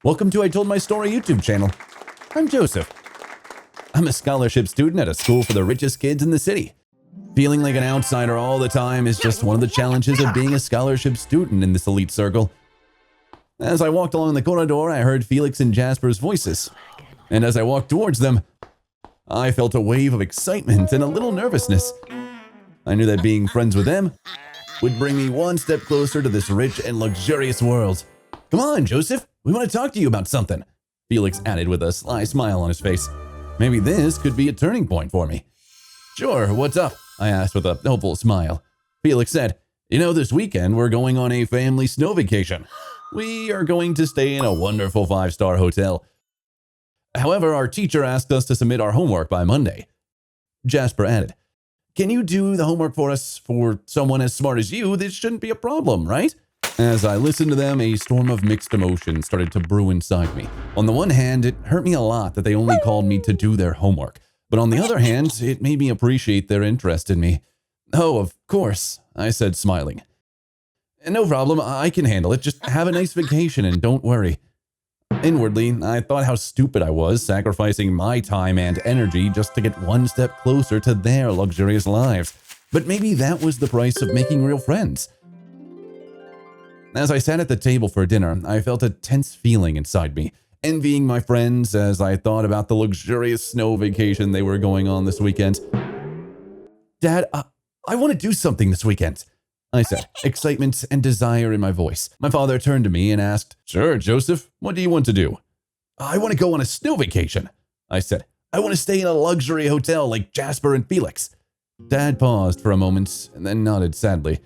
Welcome to I Told My Story YouTube channel. I'm Joseph. I'm a scholarship student at a school for the richest kids in the city. Feeling like an outsider all the time is just one of the challenges of being a scholarship student in this elite circle. As I walked along the corridor, I heard Felix and Jasper's voices. And as I walked towards them, I felt a wave of excitement and a little nervousness. I knew that being friends with them would bring me one step closer to this rich and luxurious world. Come on, Joseph, we want to talk to you about something, Felix added with a sly smile on his face. Maybe this could be a turning point for me. Sure, what's up? I asked with a hopeful smile. Felix said, this weekend we're going on a family snow vacation. We are going to stay in a wonderful 5-star hotel. However, our teacher asked us to submit our homework by Monday. Jasper added, can you do the homework for us? For someone as smart as you, this shouldn't be a problem, right? As I listened to them, a storm of mixed emotions started to brew inside me. On the one hand, it hurt me a lot that they only called me to do their homework. But on the other hand, it made me appreciate their interest in me. Oh, of course, I said, smiling. No problem, I can handle it. Just have a nice vacation and don't worry. Inwardly, I thought how stupid I was, sacrificing my time and energy just to get one step closer to their luxurious lives. But maybe that was the price of making real friends. As I sat at the table for dinner, I felt a tense feeling inside me, envying my friends as I thought about the luxurious snow vacation they were going on this weekend. Dad, I want to do something this weekend, I said, excitement and desire in my voice. My father turned to me and asked, Sure, Joseph, what do you want to do? I want to go on a snow vacation, I said. I want to stay in a luxury hotel like Jasper and Felix. Dad paused for a moment and then nodded sadly.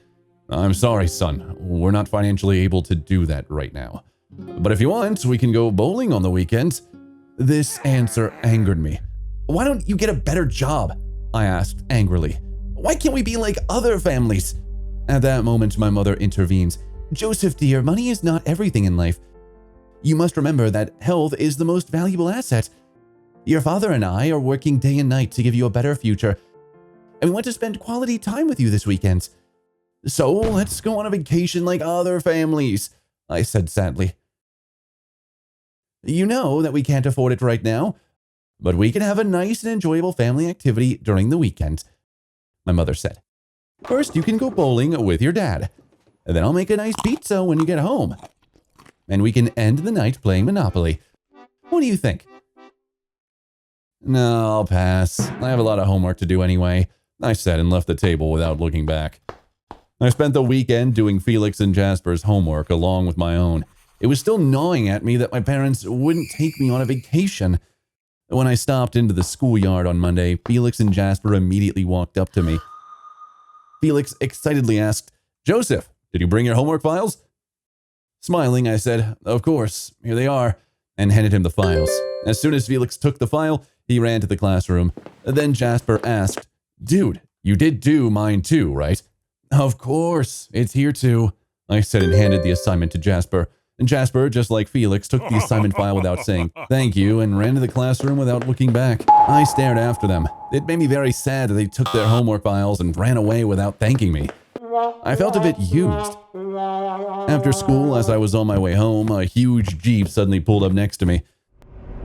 I'm sorry, son. We're not financially able to do that right now. But if you want, we can go bowling on the weekend. This answer angered me. Why don't you get a better job? I asked angrily. Why can't we be like other families? At that moment, my mother intervened. Joseph, dear, money is not everything in life. You must remember that health is the most valuable asset. Your father and I are working day and night to give you a better future, and we want to spend quality time with you this weekend. So let's go on a vacation like other families, I said sadly. You know that we can't afford it right now, but we can have a nice and enjoyable family activity during the weekend, my mother said. First, you can go bowling with your dad, and then I'll make a nice pizza when you get home. And we can end the night playing Monopoly. What do you think? No, I'll pass. I have a lot of homework to do anyway, I said and left the table without looking back. I spent the weekend doing Felix and Jasper's homework along with my own. It was still gnawing at me that my parents wouldn't take me on a vacation. When I stopped into the schoolyard on Monday, Felix and Jasper immediately walked up to me. Felix excitedly asked, Joseph, did you bring your homework files? Smiling, I said, Of course, here they are, and handed him the files. As soon as Felix took the file, he ran to the classroom. Then Jasper asked, Dude, you did do mine too, right? Of course, it's here too, I said and handed the assignment to Jasper. And Jasper, just like Felix, took the assignment file without saying thank you and ran to the classroom without looking back. I stared after them. It made me very sad that they took their homework files and ran away without thanking me. I felt a bit used. After school, as I was on my way home, a huge Jeep suddenly pulled up next to me.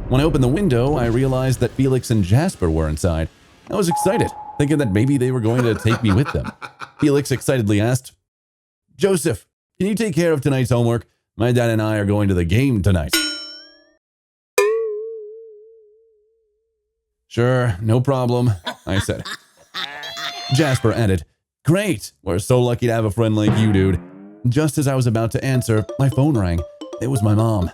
When I opened the window, I realized that Felix and Jasper were inside. I was excited, thinking that maybe they were going to take me with them. Felix excitedly asked, Joseph, can you take care of tonight's homework? My dad and I are going to the game tonight. Sure, no problem, I said. Jasper added, Great, we're so lucky to have a friend like you, dude. Just as I was about to answer, my phone rang. It was my mom.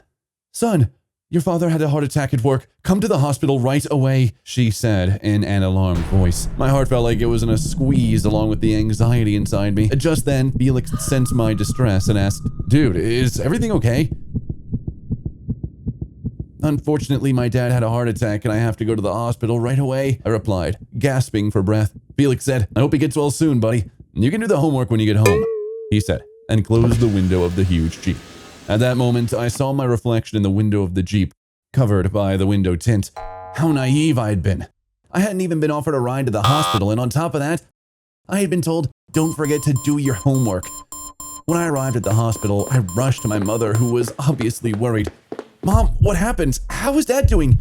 Son, your father had a heart attack at work. Come to the hospital right away, she said in an alarmed voice. My heart felt like it was in a squeeze along with the anxiety inside me. Just then, Felix sensed my distress and asked, Dude, is everything okay? Unfortunately, my dad had a heart attack and I have to go to the hospital right away, I replied, gasping for breath. Felix said, I hope he gets well soon, buddy. You can do the homework when you get home, he said, and closed the window of the huge Jeep. At that moment, I saw my reflection in the window of the Jeep, covered by the window tint. How naive I had been. I hadn't even been offered a ride to the hospital, and on top of that, I had been told, don't forget to do your homework. When I arrived at the hospital, I rushed to my mother, who was obviously worried. Mom, what happened? How is Dad doing?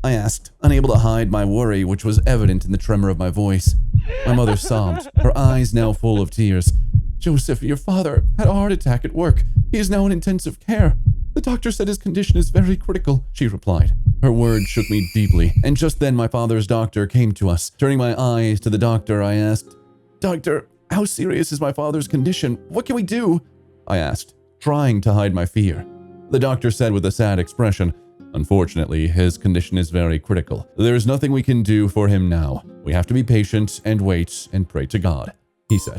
I asked, unable to hide my worry, which was evident in the tremor of my voice. My mother sobbed, her eyes now full of tears. Joseph, your father had a heart attack at work. He is now in intensive care. The doctor said his condition is very critical, she replied. Her words shook me deeply, and just then my father's doctor came to us. Turning my eyes to the doctor, I asked, Doctor, how serious is my father's condition? What can we do? I asked, trying to hide my fear. The doctor said with a sad expression, Unfortunately, his condition is very critical. There is nothing we can do for him now. We have to be patient and wait and pray to God, he said.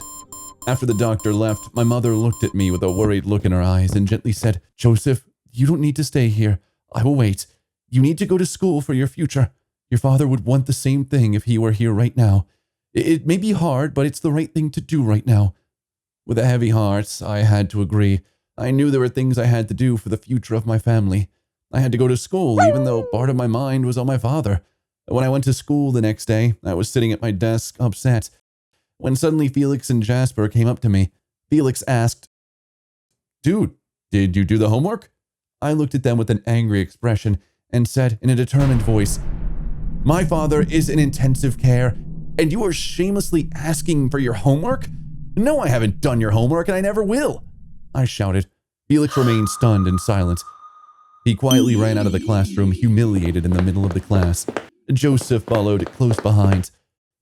After the doctor left, my mother looked at me with a worried look in her eyes and gently said, Joseph, you don't need to stay here. I will wait. You need to go to school for your future. Your father would want the same thing if he were here right now. It may be hard, but it's the right thing to do right now. With a heavy heart, I had to agree. I knew there were things I had to do for the future of my family. I had to go to school, even though part of my mind was on my father. When I went to school the next day, I was sitting at my desk, upset, when suddenly Felix and Jasper came up to me. Felix asked, Dude, did you do the homework? I looked at them with an angry expression and said in a determined voice, My father is in intensive care, and you are shamelessly asking for your homework? No, I haven't done your homework, and I never will, I shouted. Felix remained stunned and silent. He quietly ran out of the classroom, humiliated in the middle of the class. Joseph followed close behind.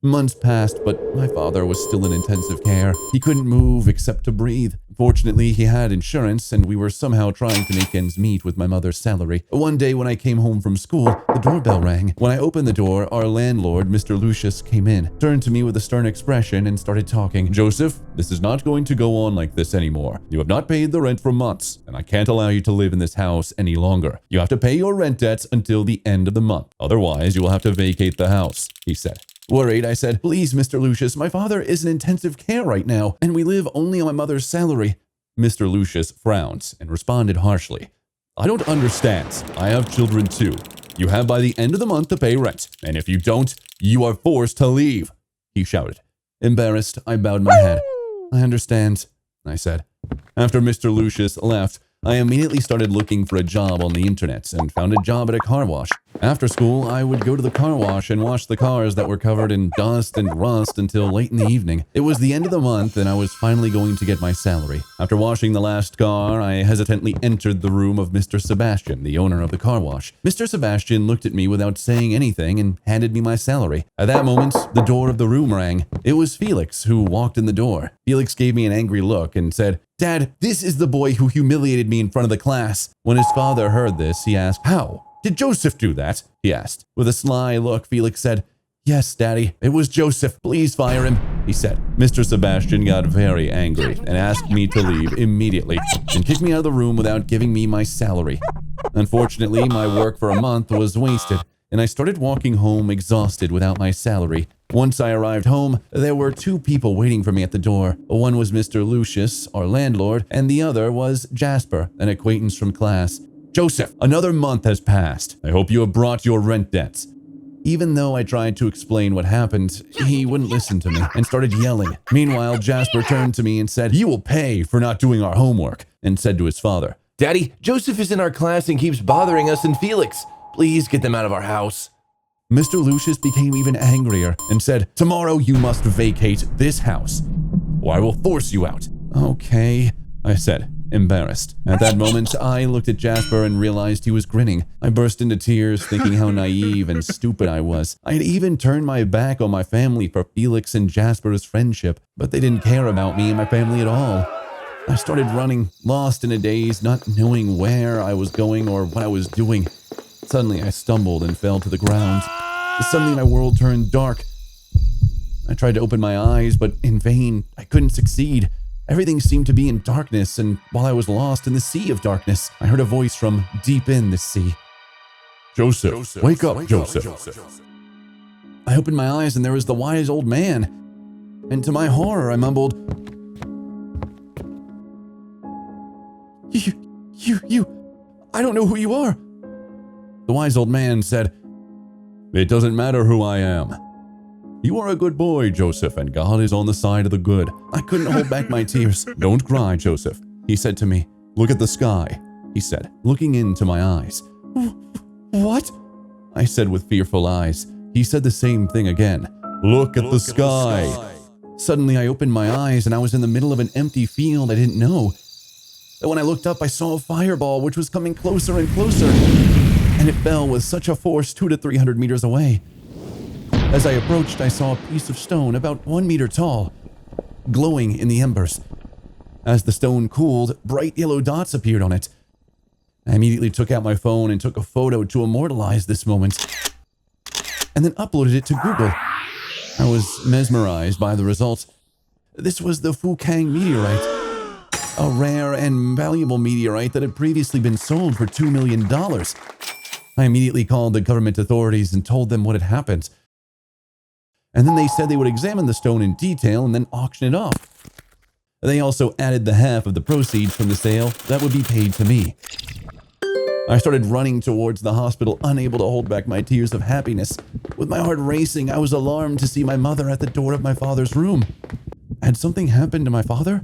Months passed, but my father was still in intensive care. He couldn't move except to breathe. Fortunately, he had insurance, and we were somehow trying to make ends meet with my mother's salary. One day when I came home from school, the doorbell rang. When I opened the door, our landlord, Mr. Lucius, came in, turned to me with a stern expression, and started talking. Joseph, this is not going to go on like this anymore. You have not paid the rent for months, and I can't allow you to live in this house any longer. You have to pay your rent debts until the end of the month. Otherwise, you will have to vacate the house, he said. Worried, I said, Please, Mr. Lucius, my father is in intensive care right now, and we live only on my mother's salary. Mr. Lucius frowned and responded harshly. I don't understand. I have children too. You have by the end of the month to pay rent, and if you don't, you are forced to leave, he shouted. Embarrassed, I bowed my head. I understand, I said. After Mr. Lucius left, I immediately started looking for a job on the internet and found a job at a car wash. After school, I would go to the car wash and wash the cars that were covered in dust and rust until late in the evening. It was the end of the month and I was finally going to get my salary. After washing the last car, I hesitantly entered the room of Mr. Sebastian, the owner of the car wash. Mr. Sebastian looked at me without saying anything and handed me my salary. At that moment, the door of the room rang. It was Felix who walked in the door. Felix gave me an angry look and said, Dad, this is the boy who humiliated me in front of the class. When his father heard this, he asked, How? Did Joseph do that? He asked. With a sly look, Felix said, Yes, Daddy, it was Joseph. Please fire him, he said. Mr. Sebastian got very angry and asked me to leave immediately and kicked me out of the room without giving me my salary. Unfortunately, my work for a month was wasted, and I started walking home exhausted without my salary. Once I arrived home, there were two people waiting for me at the door. One was Mr. Lucius, our landlord, and the other was Jasper, an acquaintance from class. Joseph, another month has passed. I hope you have brought your rent debts. Even though I tried to explain what happened, he wouldn't listen to me and started yelling. Meanwhile, Jasper turned to me and said, You will pay for not doing our homework, and said to his father, Daddy, Joseph is in our class and keeps bothering us and Felix. Please get them out of our house. Mr. Lucius became even angrier and said, Tomorrow you must vacate this house, or I will force you out. Okay, I said, embarrassed. At that moment, I looked at Jasper and realized he was grinning. I burst into tears, thinking how naive and stupid I was. I had even turned my back on my family for Felix and Jasper's friendship, but they didn't care about me and my family at all. I started running, lost in a daze, not knowing where I was going or what I was doing. Suddenly, I stumbled and fell to the ground. Suddenly, my world turned dark. I tried to open my eyes, but in vain. I couldn't succeed. Everything seemed to be in darkness, and while I was lost in the sea of darkness, I heard a voice from deep in the sea. Joseph, wake up, Joseph. I opened my eyes, and there was the wise old man. And to my horror, I mumbled, I don't know who you are. The wise old man said, It doesn't matter who I am. You are a good boy, Joseph, and God is on the side of the good. I couldn't hold back my tears. Don't cry, Joseph, he said to me. Look at the sky. he said, looking into my eyes. What? I said with fearful eyes. He said the same thing again. Look at the sky. Suddenly, I opened my eyes and I was in the middle of an empty field I didn't know. But when I looked up, I saw a fireball which was coming closer and closer, and it fell with such a force 200 to 300 meters away. As I approached, I saw a piece of stone about 1 meter tall, glowing in the embers. As the stone cooled, bright yellow dots appeared on it. I immediately took out my phone and took a photo to immortalize this moment, and then uploaded it to Google. I was mesmerized by the results. This was the Fukang meteorite, a rare and valuable meteorite that had previously been sold for $2 million. I immediately called the government authorities and told them what had happened. And then they said they would examine the stone in detail and then auction it off. They also added the half of the proceeds from the sale that would be paid to me. I started running towards the hospital, unable to hold back my tears of happiness. With my heart racing, I was alarmed to see my mother at the door of my father's room. Had something happened to my father?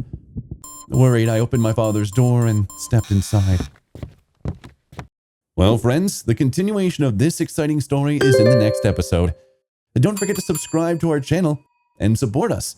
Worried, I opened my father's door and stepped inside. Well, friends, the continuation of this exciting story is in the next episode. Don't forget to subscribe to our channel and support us.